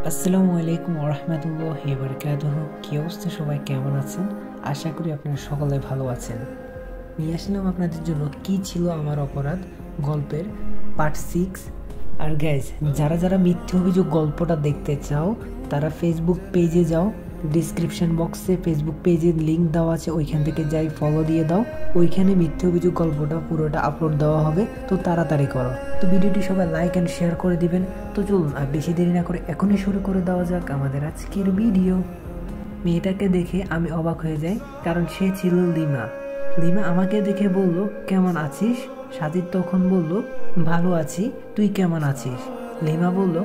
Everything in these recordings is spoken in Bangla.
আসসালামু আলাইকুম ওয়া রাহমাতুল্লাহি ওয়া বারাকাতুহু। কি অবস্থা সবাই, কেমন আছেন? আশা করি আপনারা সকলে ভালো আছেন। নিয়ে আসলাম আপনাদের জন্য কি ছিল আমার অপরাধ গল্পের পার্ট 6। আর গাইজ, যারা যারা মিথ্যে অভিযোগ গল্পটা দেখতে চাও তারা ফেসবুক পেজে যাও, ডিসক্রিপশন বক্সে ফেসবুক পেজের লিঙ্ক দেওয়া আছে, ওইখান থেকে যাই ফলো দিয়ে দাও। ওইখানে মিথ্যে অভিযোগ গল্পটা পুরোটা আপলোড দেওয়া হবে, তো তাড়াতাড়ি করো। তো ভিডিওটি সবাই লাইক অ্যান্ড শেয়ার করে দিবেন। তো চলুন আর বেশি দেরি না করে এখনই শুরু করে দেওয়া যাক আমাদের আজকের ভিডিও। মেয়েটাকে দেখে আমি অবাক হয়ে যাই, কারণ সে ছিল লিমা। লিমা আমাকে দেখে বলল, কেমন আছিস? সাজিদ তখন বলল, ভালো আছি, তুই কেমন আছিস? লিমা বলল,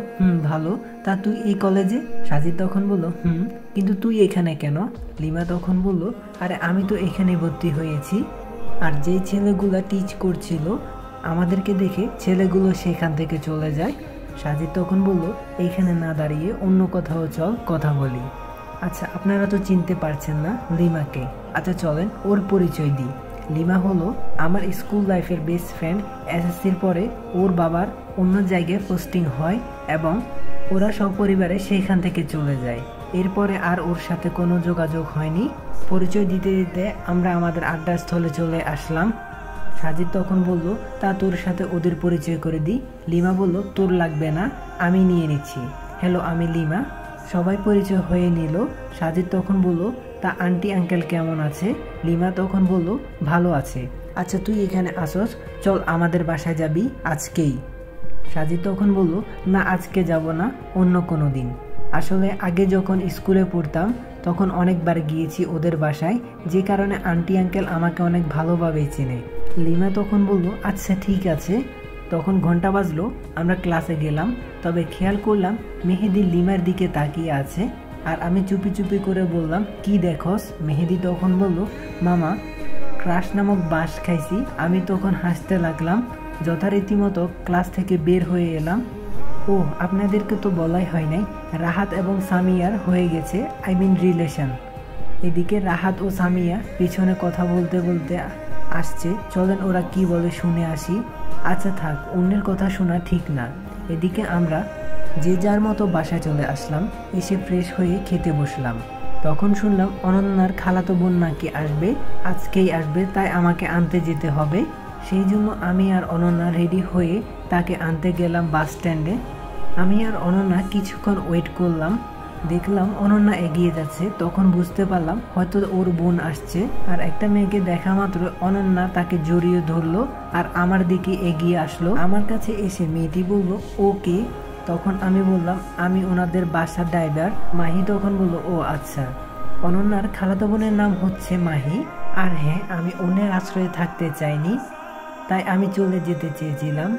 ভালো। তা তুই এই কলেজে? সাজিদ তখন বলল, কিন্তু তুই এখানে কেন? লিমা তখন বলল, আরে আমি তো এখানে ভর্তি হয়েছি। আর যেই ছেলেগুলা টিচ করছিল আমাদেরকে দেখে ছেলেগুলো সেখান থেকে চলে যায়। সাজিদ তখন বলল, এইখানে না দাঁড়িয়ে অন্য কোথাও চল, কথা বলি। আচ্ছা, আপনারা তো চিনতে পারছেন না লিমাকে। আচ্ছা চলেন ওর পরিচয় দিই। লিমা হলো আমার স্কুল লাইফের বেস্ট ফ্রেন্ড। এসএসসির পরে ওর বাবার অন্য জায়গায় পোস্টিং হয় এবং ওরা সপরিবারে সেইখান থেকে চলে যায়। এরপরে আর ওর সাথে কোনো যোগাযোগ হয়নি। পরিচয় দিতে দিতে আমরা আমাদের আড্ডাস্থলে চলে আসলাম। সাজিদ তখন বলল, তা তোর সাথে ওদের পরিচয় করে দিই। লিমা বলল, তোর লাগবে না, আমি নিয়ে নিচ্ছি। হ্যালো, আমি লিমা। সবাই পরিচয় হয়ে নিল। সাজিদ তখন বলল, তা আন্টি আঙ্কেল কেমন আছে? লিমা তখন বলল, ভালো আছে। আচ্ছা তুই এখানে আসস, চল আমাদের বাসায় যাবি আজকেই। সাজিদ তখন বলল, না আজকে যাব না, অন্য কোনো দিন। আসলে আগে যখন স্কুলে পড়তাম তখন অনেকবার গিয়েছি ওদের বাসায়, যে কারণে আন্টি আঙ্কেল আমাকে অনেক ভালোভাবে চেনে। লিমা তখন বলল, আচ্ছা ঠিক আছে। তখন ঘন্টা বাজলো, আমরা ক্লাসে গেলাম। তবে খেয়াল করলাম মেহেদি লিমার দিকে তাকিয়ে আছে। আর আমি চুপি চুপি করে বললাম, কি দেখস? মেহেদি তখন বলল, মামা ক্রাশ নামক বাঁশ খাইছি। আমি তখন হাসতে লাগলাম। যথারীতি মতো ক্লাস থেকে বের হয়ে এলাম। ও আপনাদেরকে তো বলাই হয় নাই, রাহাত এবং সামিয়ার হয়ে গেছে, আই মিন রিলেশন। এদিকে রাহাত ও সামিয়া পিছনে কথা বলতে বলতে আসছে। চলেন ওরা কি বলে শুনে আসি। আচ্ছা থাক, অন্যের কথা শোনা ঠিক না। এদিকে আমরা যে যার মতো বাসায় চলে আসলাম। এসে ফ্রেশ হয়ে খেতে বসলাম। তখন শুনলাম অনন্যার খালাতো বোন নাকি আসবে, আজকেই আসবে, তাই আমাকে আনতে যেতে হবে। সেই জন্য আমি আর অনন্যা রেডি হয়ে তাকে আনতে গেলাম বাস স্ট্যান্ডে। আমি আর অনন্যা কিছুক্ষণ ওয়েট করলাম। দেখলাম অনন্যা এগিয়ে যাচ্ছে। তখন বুঝতে পারলাম হয়তো ওর বোন আসছে। আর একটা মেয়েকে দেখা মাত্র অনন্যা তাকে জড়িয়ে ধরলো আর আমার দিকে এগিয়ে আসলো। আমার কাছে এসে মেয়েটি বলল, ওকে। তখন আমি বললাম, আমি ওনাদের বাসার ড্রাইভার। মাহি তখন বলল, ও আচ্ছা। অনন্যার খালাতো বোনের নাম হচ্ছে মাহি। আর হ্যাঁ, আমি অন্যের আশ্রয়ে থাকতে চাইনি, তাই আমি চলে যেতে চেয়েছিলাম,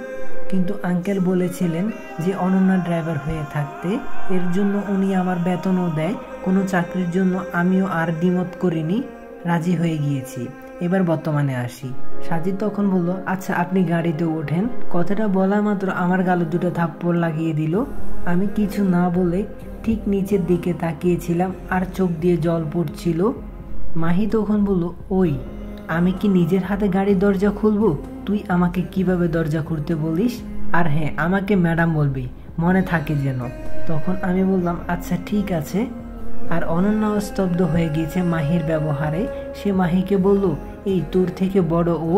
কিন্তু আঙ্কেল বলেছিলেন যে অনন্যার ড্রাইভার হয়ে থাকতে। এর জন্য উনি আমার বেতনও দেয়। কোনো চাকরির জন্য আমিও আর দ্বিমত করিনি, রাজি হয়ে গিয়েছি। এবার বর্তমানে আসি। সাজিদ তখন বলল, আচ্ছা আপনি গাড়িতে ওঠেন। কথাটা বলা মাত্র আমার গালে দুটো থাপ্পড় লাগিয়ে দিল। আমি কিছু না বলে ঠিক নিচের দিকে তাকিয়েছিলাম আর চোখ দিয়ে জল পড়ছিল। মাহি তখন বলল, ওই আমি কি নিজের হাতে গাড়ির দরজা খুলবো? তুই আমাকে কিভাবে দরজা খুলতে বলিস? আর হ্যাঁ, আমাকে ম্যাডাম বলবি, মনে থাকে যেন। তখন আমি বললাম, আচ্ছা ঠিক আছে। আর অনন্যা স্তব্ধ হয়ে গিয়েছে মাহির ব্যবহারে। সে মাহিকে বলল, এই তোর থেকে বড় ও,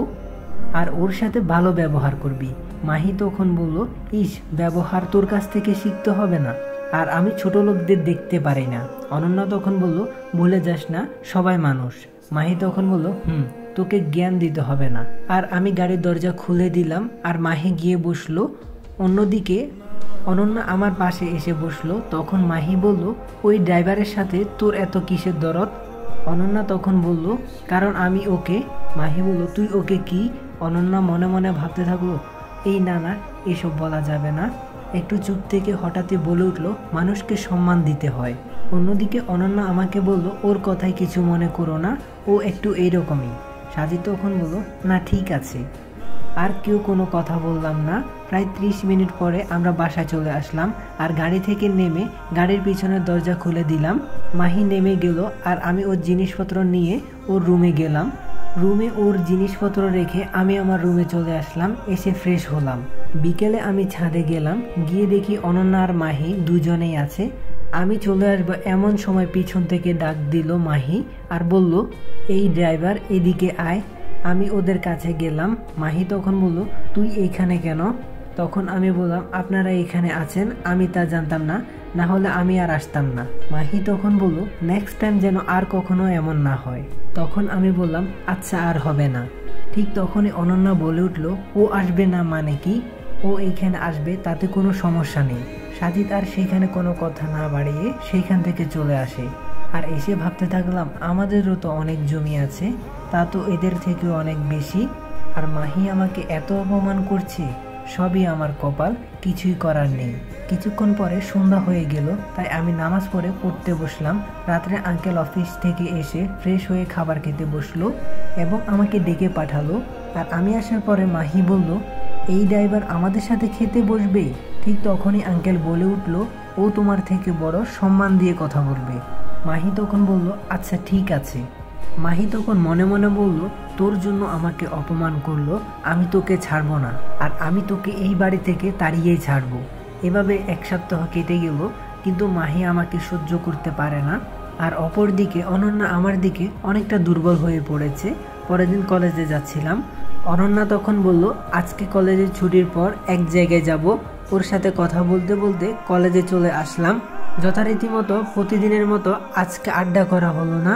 আর ওর সাথে ভালো ব্যবহার করবি। মাহি তখন বলল, ইস, ব্যবহার তোর কাছ থেকে শিখতে হবে না, আর আমি ছোট লোকদের দেখতে পারি না। অনন্যা তখন বলল, ভুলে যাস না, সবাই মানুষ। মাহি তখন বলল, তোকে জ্ঞান দিতে হবে না। আর আমি গাড়ির দরজা খুলে দিলাম আর মাহি গিয়ে বসলো। অন্যদিকে অনন্যা আমার পাশে এসে বসলো। তখন মাহি বলল, ওই ড্রাইভারের সাথে তোর এত কিসের দরদ? অনন্যা তখন বলল, কারণ আমি ওকে। মাহি বলল, তুই ওকে কি? অনন্যা মনে মনে ভাবতে থাকলো, এই না না, এসব বলা যাবে না। একটু চুপ থেকে হঠাৎই বলে উঠল, মানুষকে সম্মান দিতে হয়। অন্যদিকে অনন্যা আমাকে বলল, ওর কথায় কিছু মনে করো না, ও একটু এইরকমই। সাজিদ তখন বলল, না ঠিক আছে। আর কেউ কোনো কথা বললাম না। প্রায় 30 মিনিট পরে আমরা বাসায় চলে আসলাম। আর গাড়ি থেকে নেমে গাড়ির পিছনের দরজা খুলে দিলাম। মাহি নেমে গেল আর আমি ওর জিনিসপত্র নিয়ে ওর রুমে গেলাম। রুমে ওর জিনিসপত্র রেখে আমি আমার রুমে চলে আসলাম। এসে ফ্রেশ হলাম। বিকেলে আমি ছাদে গেলাম, গিয়ে দেখি অনন্যা আর মাহি দুজনেই আছে। আমি চলে আসবো এমন সময় পিছন থেকে ডাক দিল মাহি আর বলল, এই ড্রাইভার এদিকে আয়। আমি ওদের কাছে গেলাম। মাহি তখন বলল, তুই এইখানে কেন? তখন আমি বললাম, আপনারা এখানে আছেন আমি তা জানতাম না, না হলে আমি আর আসতাম না। মাহি তখন বলল, নেক্সট টাইম যেন আর কখনো এমন না হয়। তখন আমি বললাম, আচ্ছা আর হবে না। ঠিক তখনই অনন্যা বলে উঠল, ও আসবে না মানে কি? ও এইখানে আসবে, তাতে কোনো সমস্যা নেই। সাজিদ আর সেখানে কোনো কথা না বাড়িয়ে সেইখান থেকে চলে আসে। আর এসে ভাবতে থাকলাম, আমাদেরও তো অনেক জমি আছে, তা তো এদের থেকেও অনেক বেশি। আর মাহি আমাকে এত অপমান করছে, সবই আমার কপাল, কিছুই করার নেই। কিছুক্ষণ পরে সন্ধ্যা হয়ে গেল, তাই আমি নামাজ পড়তে বসলাম। রাত্রে আঙ্কেল অফিস থেকে এসে ফ্রেশ হয়ে খাবার খেতে বসলো এবং আমাকে ডেকে পাঠালো। আর আমি আসার পরে মাহি বলল, এই ড্রাইভার আমাদের সাথে খেতে বসবে? ঠিক তখনই আঙ্কেল বলে উঠল, ও তোমার থেকে বড়, সম্মান দিয়ে কথা বলবে। মাহি তখন বলল, আচ্ছা ঠিক আছে। মাহি তখন মনে মনে বলল, তোর জন্য আমাকে অপমান করলো, আমি তোকে ছাড়বো না, আর আমি তোকে এই বাড়ি থেকে তাড়িয়েই ছাড়বো। এভাবে এক সপ্তাহ কেটে গেল, কিন্তু মাহি আমাকে সহ্য করতে পারে না। আর অপরদিকে অনন্যা আমার দিকে অনেকটা দুর্বল হয়ে পড়েছে। পরের দিন কলেজে যাচ্ছিলাম। অনন্যা তখন বলল, আজকে কলেজের ছুটির পর এক জায়গায় যাব। ওর সাথে কথা বলতে বলতে কলেজে চলে আসলাম। যথারীতি মতো প্রতিদিনের মতো আজকে আড্ডা করা হলো না।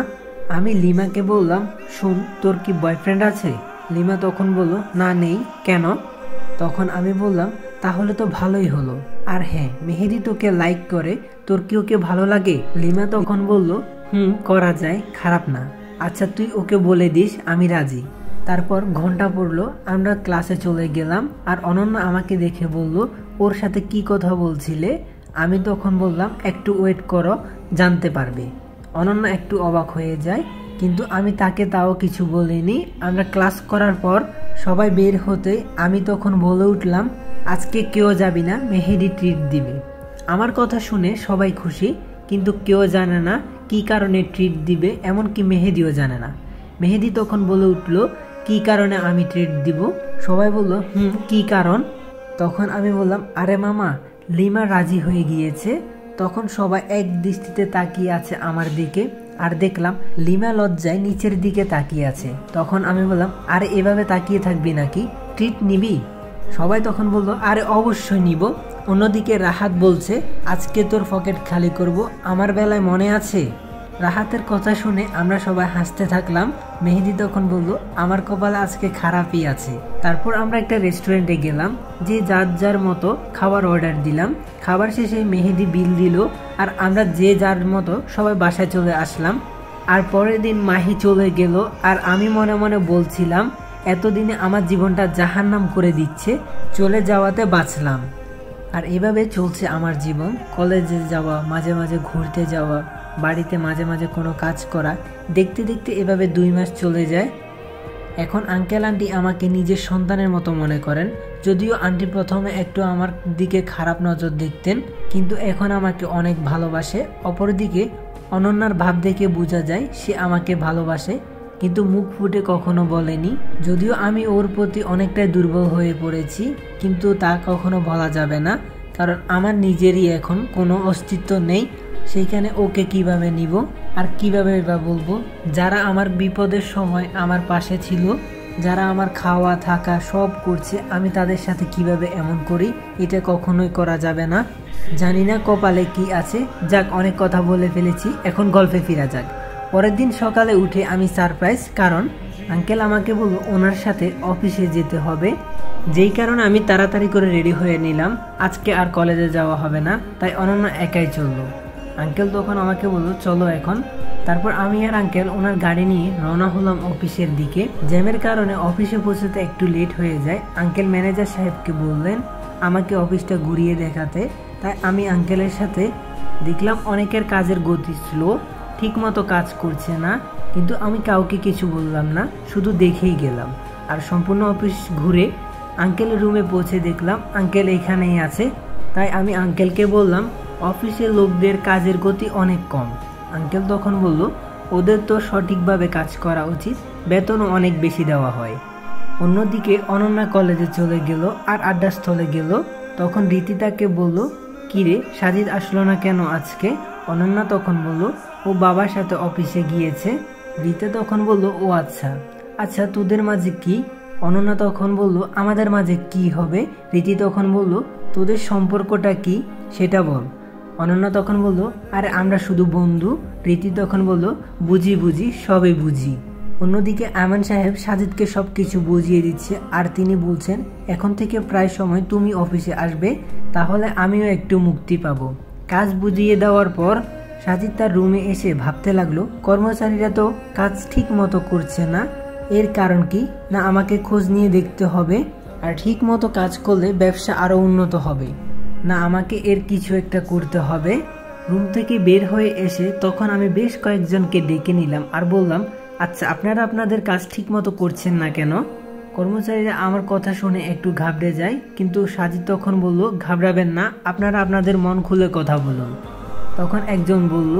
আমি লিমাকে বললাম, শুন, তোর কি বয়ফ্রেন্ড আছে? লিমা তখন বলল, না নেই, কেন? তখন আমি বললাম, তাহলে তো ভালোই হলো। আর হ্যাঁ, মেহেদি তোকে লাইক করে, তোর কি ওকে ভালো লাগে? লিমা তখন বলল, করা যায়, খারাপ না। আচ্ছা তুই ওকে বলে দিস, আমি রাজি। তারপর ঘন্টা পড়লো, আমরা ক্লাসে চলে গেলাম। আর অনন্যা আমাকে দেখে বলল, ওর সাথে কি কথা বলছিলে? আমি তখন বললাম, একটু ওয়েট করো, জানতে পারবে। অনন্যা একটু অবাক হয়ে যায়, কিন্তু আমি তাকে তাও কিছু বলিনি। আমরা ক্লাস করার পর সবাই বের হতে আমি তখন বলে উঠলাম, আজকে কেউ যাবি না, মেহেদি ট্রিট দিবে। আমার কথা শুনে সবাই খুশি, কিন্তু কেউ জানে না কি কারণে ট্রিট দিবে, এমনকি মেহেদিও জানে না। মেহেদি তখন বলে উঠল, কি কারণে আমি ট্রিট দিব? সবাই বলল, কি কারণ? তখন আমি বললাম, আরে মামা, লিমা রাজি হয়ে গিয়েছে। তখন সবাই এক দৃষ্টিতে তাকিয়ে আছে আমার দিকে, আর দেখলাম লিমা লজ্জায় নিচের দিকে তাকিয়ে আছে। তখন আমি বললাম, আরে এভাবে তাকিয়ে থাকবি নাকি, ট্রিট নিবি? সবাই তখন বলল, আরে অবশ্যই নিব। অন্যদিকে রাহাত বলছে, আজকে তোর পকেট খালি করব, আমার বেলায় মনে আছে? রাহাতের কথা শুনে আমরা সবাই হাসতে থাকলাম। মেহেদি তখন বলল, আমার কপালে আজকে খারাপই আছে। তারপর আমরা একটা রেস্টুরেন্টে গেলাম, যে যার যার মতো খাবার অর্ডার দিলাম। খাবার শেষে মেহেদি বিল দিল, আর আমরা যে যার মতো সবাই বাসায় চলে আসলাম। আর পরের দিন মাহি চলে গেল, আর আমি মনে মনে বলছিলাম, এতদিনে আমার জীবনটা জাহান্নাম করে দিচ্ছে, চলে যাওয়াতে বাঁচলাম। আর এভাবে চলছে আমার জীবন। কলেজে যাওয়া, মাঝে মাঝে ঘুরতে যাওয়া, বাড়িতে মাঝে মাঝে কোনো কাজ করা, দেখতে দেখতে এভাবে 2 মাস চলে যায়। এখন আঙ্কেল আন্টি আমাকে নিজের সন্তানের মতো মনে করেন। যদিও আন্টি প্রথমে একটু আমার দিকে খারাপ নজর দেখতেন, কিন্তু এখন আমাকে অনেক ভালোবাসে। অপরদিকে অনন্যার ভাব দেখে বোঝা যায় সে আমাকে ভালোবাসে, কিন্তু মুখ ফুটে কখনো বলেনি। যদিও আমি ওর প্রতি অনেকটাই দুর্বল হয়ে পড়েছি, কিন্তু তা কখনো বলা যাবে না, কারণ আমার নিজেরই এখন কোনো অস্তিত্ব নেই। সেইখানে ওকে কিভাবে নিব আর কিভাবে বা বলবো? যারা আমার বিপদের সময় আমার পাশে ছিল, যারা আমার খাওয়া থাকা সব করছে, আমি তাদের সাথে কিভাবে এমন করি? এটা কখনোই করা যাবে না। জানি না কপালে কি আছে। যাক, অনেক কথা বলে ফেলেছি, এখন গল্পে ফিরা যাক। পরের দিন সকালে উঠে আমি সারপ্রাইজ, কারণ আঙ্কেল আমাকে বলল ওনার সাথে অফিসে যেতে হবে, যেই কারণে আমি তাড়াতাড়ি করে রেডি হয়ে নিলাম। আজকে আর কলেজে যাওয়া হবে না, তাই অনন্যা একাই চললো। আঙ্কেল তখন আমাকে বলল, চলো এখন। তারপর আমি আর আঙ্কেল ওনার গাড়ি নিয়ে রওনা হলাম অফিসের দিকে। জ্যামের কারণে অফিসে পৌঁছতে একটু লেট হয়ে যায়। আঙ্কেল ম্যানেজার সাহেবকে বললেন আমাকে অফিসটা ঘুরিয়ে দেখাতে, তাই আমি আঙ্কেলের সাথে দেখলাম অনেকের কাজের গতি স্লো, ঠিক মতো কাজ করছে না, কিন্তু আমি কাউকে কিছু বললাম না, শুধু দেখেই গেলাম। আর সম্পূর্ণ অফিস ঘুরে আঙ্কেলের রুমে পৌঁছে দেখলাম আঙ্কেল এখানেই আছে। তাই আমি আঙ্কেলকে বললাম, অফিসের লোকদের কাজের গতি অনেক কম। আঙ্কেল তখন বলল, ওদের তো সঠিকভাবে কাজ করা উচিত, বেতনও অনেক বেশি দেওয়া হয়। অন্যদিকে অনন্যা কলেজে চলে গেল আর আড্ডাস্থলে গেল। তখন রীতি তাকে বলল, কিরে সাজিদ আসলো না কেন আজকে? অনন্যা তখন বলল, ও বাবার সাথে অফিসে গিয়েছে। রীতি তখন বলল, ও আচ্ছা আচ্ছা, তোদের মাঝে কি? অনন্যা তখন বলল, আমাদের মাঝে কি হবে? রীতি তখন বলল, তোদের সম্পর্কটা কি সেটা বল। অনন্যা তখন বলল, আরে আমরা শুধু বন্ধু। রীতি তখন বলল, বুঝি বুঝি, সবে বুঝি। অন্যদিকে আমান সাহেব সাজিদকে সব কিছু বুঝিয়ে দিচ্ছে আর তিনি বলছেন, এখন থেকে প্রায় সময় তুমি অফিসে আসবে, তাহলে আমিও একটু মুক্তি পাবো। কাজ বুঝিয়ে দেওয়ার পর সাজিদ তার রুমে এসে ভাবতে লাগলো, কর্মচারীরা তো কাজ ঠিক মতো করছে না, এর কারণ কি? না আমাকে খোঁজ নিয়ে দেখতে হবে, আর ঠিক মতো কাজ করলে ব্যবসা আরো উন্নত হবে, না আমাকে এর কিছু একটা করতে হবে। রুম থেকে বের হয়ে এসে তখন আমি বেশ কয়েকজনকে ডেকে নিলাম আর বললাম, আচ্ছা আপনারা আপনাদের কাজ ঠিক মতো করছেন না কেন? কর্মচারীরা আমার কথা শুনে একটু ঘাবড়ে যায়, কিন্তু সাজিদ তখন বলল, ঘাবড়াবেন না, আপনারা আপনাদের মন খুলে কথা বলুন। তখন একজন বলল,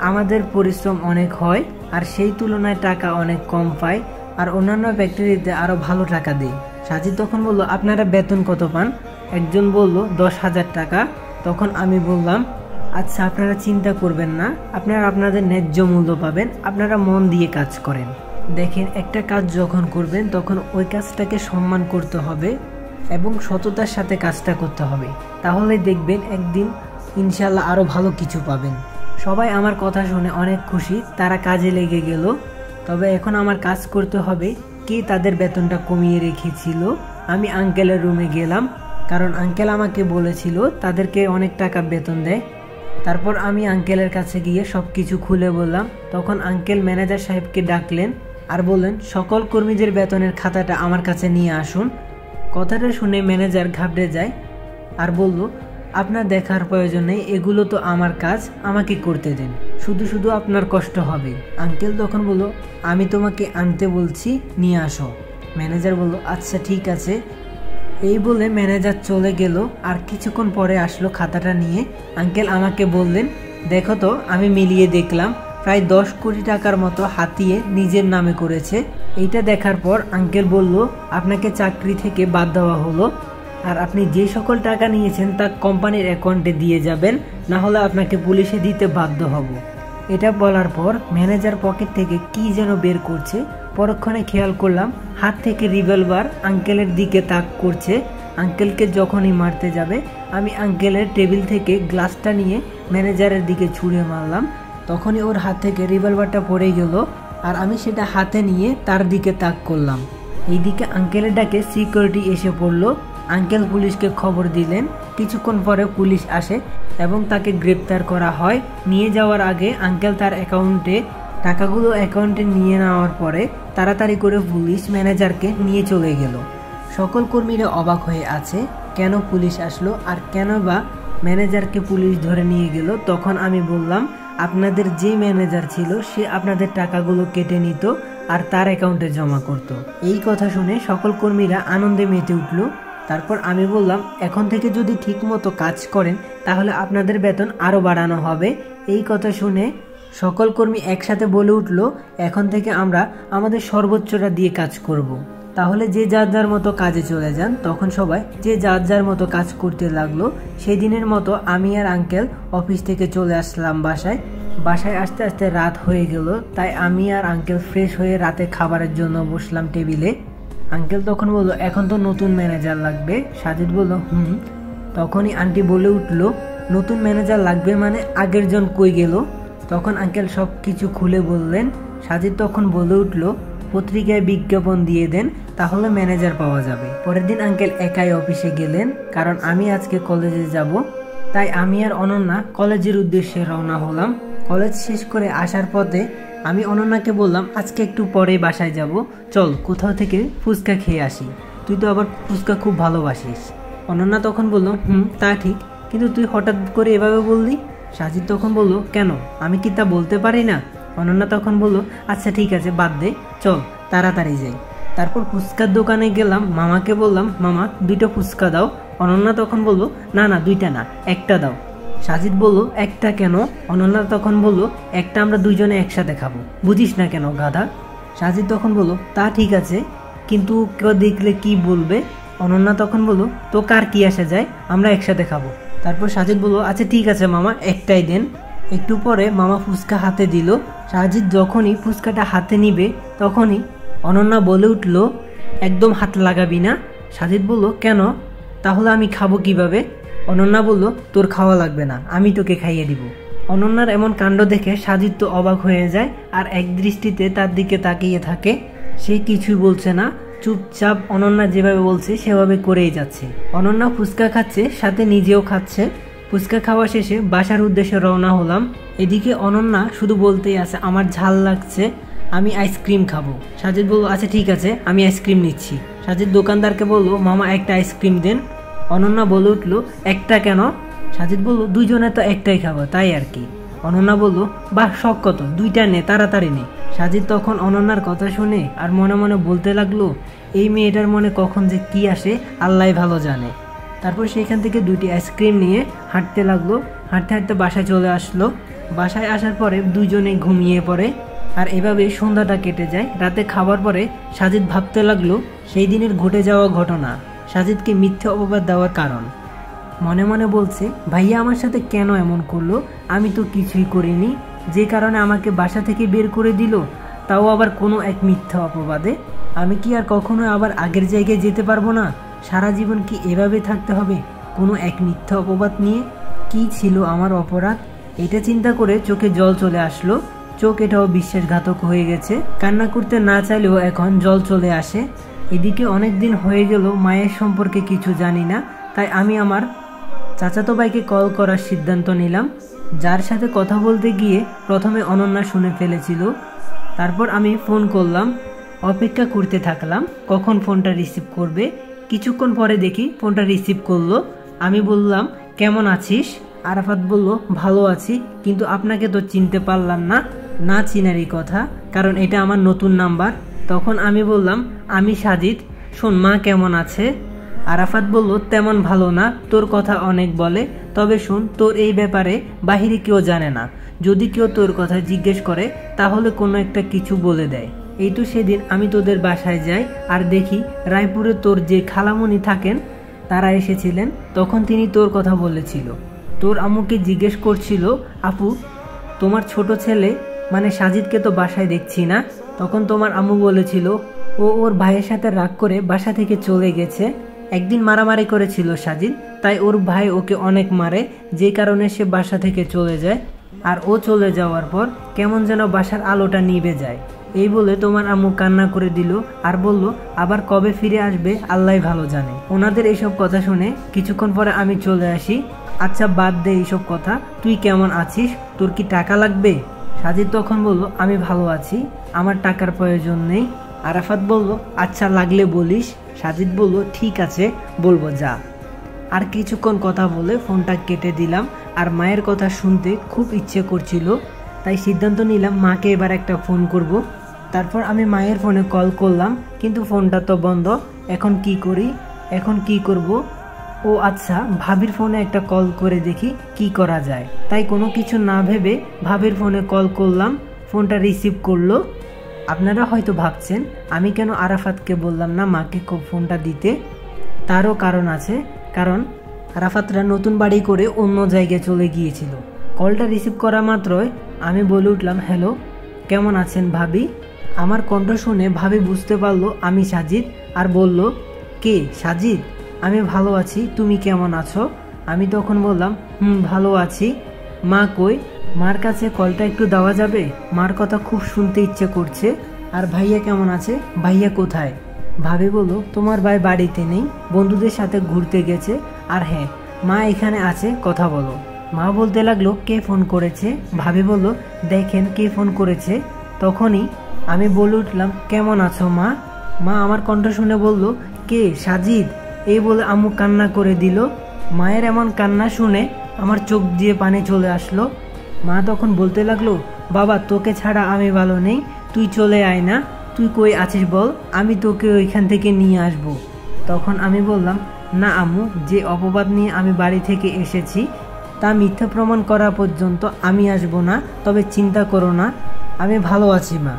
আমাদের পরিশ্রম অনেক হয় আর সেই তুলনায় টাকা অনেক কম পায়, আর অন্যান্য ফ্যাক্টরিতে আরো ভালো টাকা দেয়। সাজিদ তখন বলল, আপনারা বেতন কত পান? একজন বলল, 10,000 টাকা। তখন আমি বললাম, আচ্ছা আপনারা চিন্তা করবেন না, আপনারা আপনাদের ন্যায্য মূল্য পাবেন, আপনারা মন দিয়ে কাজ করেন। দেখেন, একটা কাজ যখন করবেন তখন ওই কাজটাকে সম্মান করতে হবে এবং সততার সাথে কাজটা করতে হবে, তাহলে দেখবেন একদিন ইনশাল্লাহ আরো ভালো কিছু পাবেন। সবাই আমার কথা শুনে অনেক খুশি, তারা কাজে লেগে গেল। তবে এখন আমার কাজ করতে হবে। কে তাদের বেতনটা কমিয়ে রেখেছিল? আমি আঙ্কেলের রুমে গেলাম, কারণ আঙ্কেল আমাকে বলেছিল তাদেরকে অনেক টাকা বেতন দেয়। তারপর আমি আঙ্কেলের কাছে গিয়ে সব কিছু খুলে বললাম। তখন আঙ্কেল ম্যানেজার সাহেবকে ডাকলেন আর বললেন, সকল কর্মীদের বেতনের খাতাটা আমার কাছে নিয়ে আসুন। কথাটা শুনে ম্যানেজার ঘাবড়ে যায় আর বলল, আপনার দেখার প্রয়োজন নেই, এগুলো তো আমার কাজ, আমাকে করতে দেন, শুধু শুধু আপনার কষ্ট হবে। আঙ্কেল তখন বলল, আমি তোমাকে আনতে বলছি, নিয়ে আসো। ম্যানেজার বলল, আচ্ছা ঠিক আছে। এই বলে ম্যানেজার চলে গেল আর কিছুক্ষণ পরে আসলো খাতাটা নিয়ে। আঙ্কেল আমাকে বললেন, দেখো তো, আমি মিলিয়ে দেখলাম প্রায় 10 কোটি টাকার মতো হাতিয়ে নিজের নামে করেছে। এইটা দেখার পর আঙ্কেল বলল, আপনাকে চাকরি থেকে বাদ দেওয়া হলো, আর আপনি যে সকল টাকা নিয়েছেন তা কোম্পানির অ্যাকাউন্টে দিয়ে যাবেন, না হলে আপনাকে পুলিশে দিতে বাধ্য হব। এটা বলার পর ম্যানেজার পকেট থেকে কি যেন বের করছে, পরক্ষণে খেয়াল করলাম হাত থেকে রিভলভার আঙ্কেলের দিকে তাক করছে। আঙ্কেলকে যখনই মারতে যাবে আমি আঙ্কেলের টেবিল থেকে গ্লাসটা নিয়ে ম্যানেজারের দিকে ছুঁড়ে মারলাম। তখনই ওর হাত থেকে রিভলভারটা পড়ে গেল আর আমি সেটা হাতে নিয়ে তার দিকে তাক করলাম। এইদিকে আঙ্কেলের ডাকে সিকিউরিটি এসে পড়লো। আঙ্কেল পুলিশকে খবর দিলেন। কিছুক্ষণ পরে পুলিশ আসে এবং তাকে গ্রেপ্তার করা হয়। নিয়ে যাওয়ার আগে আঙ্কেল তার টাকাগুলো অ্যাকাউন্টে নিয়ে নেওয়ার পরে তাড়াতাড়ি করে পুলিশ ম্যানেজারকে নিয়ে চলে গেল। সকল কর্মীরা অবাক হয়ে আছে, কেন পুলিশ আসলো আর কেন বা ম্যানেজারকে পুলিশ ধরে নিয়ে গেল। তখন আমি বললাম, আপনাদের যে ম্যানেজার ছিল সে আপনাদের টাকাগুলো কেটে নিত আর তার অ্যাকাউন্টে জমা করত। এই কথা শুনে সকল কর্মীরা আনন্দে মেতে উঠল। তারপর আমি বললাম, এখন থেকে যদি ঠিক মতো কাজ করেন তাহলে আপনাদের বেতন আরও বাড়ানো হবে। এই কথা শুনে সকল কর্মী একসাথে বলে উঠল, এখন থেকে আমরা আমাদের সর্বোচ্চটা দিয়ে কাজ করব। তাহলে যে যার যার মতো কাজে চলে যান। তখন সবাই যে যার যার মতো কাজ করতে লাগলো। সেই দিনের মতো আমি আর আঙ্কেল অফিস থেকে চলে আসলাম বাসায় আসতে আসতে রাত হয়ে গেল। তাই আমি আর আঙ্কেল ফ্রেশ হয়ে রাতে খাবারের জন্য বসলাম টেবিলে। আঙ্কেল তখন বলল, এখন তো নতুন ম্যানেজার লাগবে। সাজিদ বলল, তখনই আন্টি বলে উঠল, নতুন ম্যানেজার লাগবে মানে আগের জন কই গেল? তখন আঙ্কেল সব কিছু খুলে বললেন। সাজিদ তখন বলে উঠল, পত্রিকায় বিজ্ঞাপন দিয়ে দেন, তাহলে ম্যানেজার পাওয়া যাবে। পরের দিন আঙ্কেল একাই অফিসে গেলেন, কারণ আমি আজকে কলেজে যাব। তাই আমি আর অনন্যা কলেজের উদ্দেশ্যে রওনা হলাম। কলেজ শেষ করে আসার পথে আমি অনন্যাকে বললাম, আজকে একটু পরে বাসায় যাব, চল কোথাও থেকে ফুচকা খেয়ে আসি, তুই তো আবার ফুচকা খুব ভালোবাসিস। অনন্যা তখন বলল, তা ঠিক, কিন্তু তুই হঠাৎ করে এভাবে বললি? সাজিদ তখন বলল, কেন, আমি কি তা বলতে পারি না? অনন্যা তখন বলল, আচ্ছা ঠিক আছে, বাদ দে, চল তাড়াতাড়ি যাই। তারপর ফুচকার দোকানে গেলাম। মামাকে বললাম, মামা 2টা ফুচকা দাও। অনন্যা তখন বলল, না 2টা না, একটা দাও। সাজিদ বলল, একটা কেন? অনন্যা তখন বলল, একটা আমরা দুইজনে একসাথে খাবো, বুঝিস না কেন গাধা? সাজিদ তখন বলল, তা ঠিক আছে, কিন্তু কেউ দেখলে কি বলবে। অনন্যা তখন বলল, তো কার কি আসে যায়, আমরা একসাথে খাবো। তারপর সাজিদ বলল, আচ্ছা ঠিক আছে মামা, একটাই দেন। একটু পরে মামা ফুচকা হাতে দিল। সাজিদ যখনই ফুচকাটা হাতে নিবে তখনই অনন্যা বলে উঠল, একদম হাত লাগাবি না। সাজিদ বলল, কেন, তাহলে আমি খাবো কিভাবে? অনন্যা বলল, তোর খাওয়া লাগবে না, আমি তোকে খাইয়ে দিব। অনন্যার এমন কাণ্ড দেখে সাজিদ তো অবাক হয়ে যায় আর এক দৃষ্টিতে তার দিকে তাকিয়ে থাকে। সে কিছুই বলছে না, চুপচাপ অনন্যা যেভাবে বলছে সেভাবে করেই যাচ্ছে। অনন্যা ফুচকা খাচ্ছে, সাথে নিজেও খাচ্ছে। ফুচকা খাওয়া শেষে বাসার উদ্দেশ্যে রওনা হলাম। এদিকে অনন্যা শুধু বলতেই আছে, আমার ঝাল লাগছে, আমি আইসক্রিম খাবো। সাজিদ বলল, আচ্ছা ঠিক আছে, আমি আইসক্রিম নিচ্ছি। সাজিদ দোকানদারকে বলল, মামা একটা আইসক্রিম দেন। অনন্যা বলে উঠল, একটা কেন? সাজিদ বলল, দুইজনে তো একটাই খাবো, তাই আর কি। অনন্যা বলল, বাহ শখ কত, দুইটা নে, তাড়াতাড়ি নে। সাজিদ তখন অনন্যার কথা শুনে আর মনে মনে বলতে লাগলো, এই মেয়েটার মনে কখন যে কি আসে আল্লাহ ভালো জানে। তারপর সেখান থেকে দুইটি আইসক্রিম নিয়ে হাঁটতে লাগলো। হাঁটতে হাঁটতে বাসায় চলে আসলো। বাসায় আসার পরে দুইজনে ঘুমিয়ে পড়ে আর এভাবে সন্ধ্যাটা কেটে যায়। রাতে খাবার পরে সাজিদ ভাবতে লাগলো সেই দিনের ঘটে যাওয়া ঘটনা, সাজিদকে মিথ্যে অপবাদ দেওয়ার কারণ। মনে মনে বলছে, ভাইয়া আমার সাথে কেন এমন করলো, আমি তো কিছুই করিনি, যে কারণে আমাকে বাসা থেকে বের করে দিল, তাও আবার কোনো এক মিথ্যা অপবাদে। আমি কি আর কখনো আবার আগের জায়গায় যেতে পারবো না? সারা জীবন কি এভাবে থাকতে হবে কোনো এক মিথ্যা অপবাদ নিয়ে? কি ছিল আমার অপরাধ? এটা চিন্তা করে চোখে জল চলে আসলো। চোখ এটাও বিশ্বাসঘাতক হয়ে গেছে। কান্না করতে না চাইলেও এখন জল চলে আসে। এদিকে অনেক দিন হয়ে গেল মায়ের সম্পর্কে কিছু জানি না, তাই আমি আমার চাচাতো ভাইকে কল করার সিদ্ধান্ত নিলাম, যার সাথে কথা বলতে গিয়ে প্রথমে অনন্যা শুনে ফেলেছিল। তারপর আমি ফোন করলাম, অপেক্ষা করতে থাকলাম কখন ফোনটা রিসিভ করবে। কিছুক্ষণ পরে দেখি ফোনটা রিসিভ করলো। আমি বললাম, কেমন আছিস? আরাফাত বলল, ভালো আছি, কিন্তু আপনাকে তো চিনতে পারলাম না। না চিনারই কথা, কারণ এটা আমার নতুন নাম্বার। তখন আমি বললাম, আমি সাজিদ, শোন মা কেমন আছে? আরাফাত বলল, তেমন ভালো না, তোর কথা অনেক বলে, তবে শোন, তোর এই ব্যাপারে বাহিরে কেউ জানে না। যদি কেউ তোর কথা জিজ্ঞেস করে তাহলে কোনো একটা কিছু বলে দেয়। এই তো সেদিন আমি তোদের বাসায় যাই আর দেখি রায়পুরে তোর যে খালামণি থাকেন তারা এসেছিলেন। তখন তিনি তোর কথা বলেছিল। তোর আম্মুকে জিজ্ঞেস করছিল, আপু তোমার ছোট ছেলে মানে সাজিদকে তো বাসায় দেখছি না। তখন তোমার আম্মু বলেছিল, ও ওর ভাইয়ের সাথে রাগ করে বাসা থেকে চলে গেছে। একদিন মারামারি করেছিল সাজিদ, তাই ওর ভাই ওকে অনেক মারে, যে কারণে সে বাসা থেকে চলে যায়। আর ও চলে যাওয়ার পর কেমন যেন বাসার আলোটা নিভে যায়। এই বলে তোমার আম্মু কান্না করে দিল আর বলল, আবার কবে ফিরে আসবে আল্লাহ ভালো জানে। ওনাদের এইসব কথা শুনে কিছুক্ষণ পরে আমি চলে আসি। আচ্ছা বাদ দে এইসব কথা, তুই কেমন আছিস, তোর কি টাকা লাগবে? সাজিদ তখন বলল, আমি ভালো আছি, আমার টাকার প্রয়োজন নেই। আরাফাত বলল, আচ্ছা লাগলে বলিস। সাজিদ বলল, ঠিক আছে বলবো, যা। আর কিছুক্ষণ কথা বলে ফোনটা কেটে দিলাম। আর মায়ের কথা শুনতে খুব ইচ্ছে করছিল, তাই সিদ্ধান্ত নিলাম মাকে এবার একটা ফোন করব। তারপর আমি মায়ের ফোনে কল করলাম, কিন্তু ফোনটা তো বন্ধ। এখন কি করি, এখন কি করব? ও আচ্ছা, ভাবির ফোনে একটা কল করে দেখি কি করা যায়। তাই কোনো কিছু না ভেবে ভাবির ফোনে কল করলাম। ফোনটা রিসিভ করলো। আপনারা হয়তো ভাবছেন আমি কেন আরাফাতকে বললাম না মাকে ফোনটা দিতে। তারও কারণ আছে, কারণ আরাফাতরা নতুন বাড়ি করে অন্য জায়গায় চলে গিয়েছিল। কলটা রিসিভ করা মাত্রই আমি বলে উঠলাম, হ্যালো, কেমন আছেন ভাবি? আমার কণ্ঠ শুনে ভাবি বুঝতে পারলো আমি সাজিদ আর বলল, কে সাজিদ? আমি ভালো আছি, তুমি কেমন আছো? আমি তখন বললাম, ভালো আছি। মা কই? মার কাছে কলটা একটু দেওয়া যাবে? মার কথা খুব শুনতে ইচ্ছে করছে। আর ভাইয়া কেমন আছে? ভাইয়া কোথায়? ভাবি বলল, তোমার ভাই বাড়িতে নেই, বন্ধুদের সাথে ঘুরতে গেছে। আর হ্যাঁ, মা এখানে আছে, কথা বলো। মা বলতে লাগলো, কে ফোন করেছে? ভাবি বলল, দেখেন কে ফোন করেছে। তখনই আমি বলে উঠলাম, কেমন আছো মা? মা আমার কণ্ঠ শুনে বলল, কে সাজিদ? এই বলে আম্মু কান্না করে দিল। মায়ের এমন কান্না শুনে আমার চোখ দিয়ে পানি চলে আসলো। মা তখন বলতে লাগলো, বাবা তোকে ছাড়া আমি ভালো নেই, তুই চলে আয় না। তুই কই আছিস বল, আমি তোকে ওইখান থেকে নিয়ে আসব। তখন আমি বললাম, না আম্মু, যে অপবাদ নিয়ে আমি বাড়ি থেকে এসেছি তা মিথ্যা প্রমাণ করা পর্যন্ত আমি আসব না। তবে চিন্তা করো না, আমি ভালো আছি মা।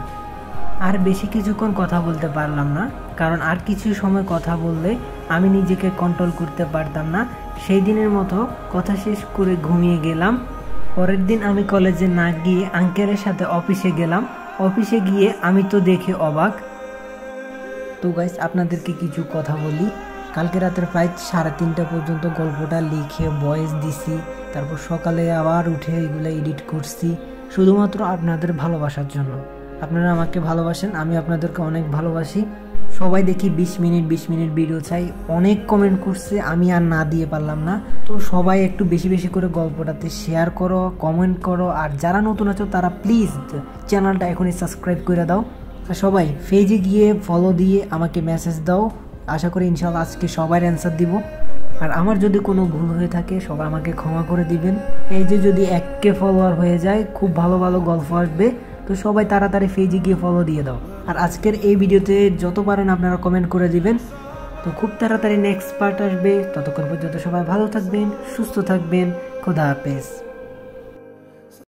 আর বেশি কিছুক্ষণ কথা বলতে পারলাম না, কারণ আর কিছু সময় কথা বললে আমি নিজেকে কন্ট্রোল করতে পারতাম না। সেই দিনের মতো কথা শেষ করে ঘুমিয়ে গেলাম। পরের দিন আমি কলেজে না গিয়ে আঙ্কেলের সাথে অফিসে গেলাম। অফিসে গিয়ে আমি তো দেখে অবাক। তো গাইস, আপনাদেরকে কিছু কথা বলি। কালকে রাতের প্রায় 3:30 পর্যন্ত গল্পটা লিখে ভয়েস দিছি, তারপর সকালে আবার উঠে এগুলো এডিট করছি শুধুমাত্র আপনাদের ভালোবাসার জন্য। আপনারা আমাকে ভালোবাসেন, আমি আপনাদেরকে অনেক ভালোবাসি। সবাই দেখি 20 মিনিট ভিডিও চাই, অনেক কমেন্ট করছে, আমি আর না দিয়ে পারলাম না। তো সবাই একটু বেশি বেশি করে গল্পটাতে শেয়ার করো, কমেন্ট করো, আর যারা নতুন আছো তারা প্লিজ চ্যানেলটা এখনই সাবস্ক্রাইব করে দাও। আর সবাই পেজে গিয়ে ফলো দিয়ে আমাকে মেসেজ দাও। আশা করি ইনশাআল্লাহ আজকে সবার অ্যান্সার দিব। আর আমার যদি কোনো ভুল হয়ে থাকে সবাই আমাকে ক্ষমা করে দিবেন। এই যে যদি 1K ফলোয়ার হয়ে যায় খুব ভালো ভালো গল্প আসবে। তো সবাই তাড়াতাড়ি পেজে গিয়ে ফলো দিয়ে দাও। আর আজকের এই ভিডিওতে যত পারেন আপনারা কমেন্ট করে দিবেন। তো খুব তাড়াতাড়ি নেক্সট পার্ট আসবে। ততক্ষণ পর্যন্ত সবাই ভালো থাকবেন, সুস্থ থাকবেন। খোদা হাফেজ।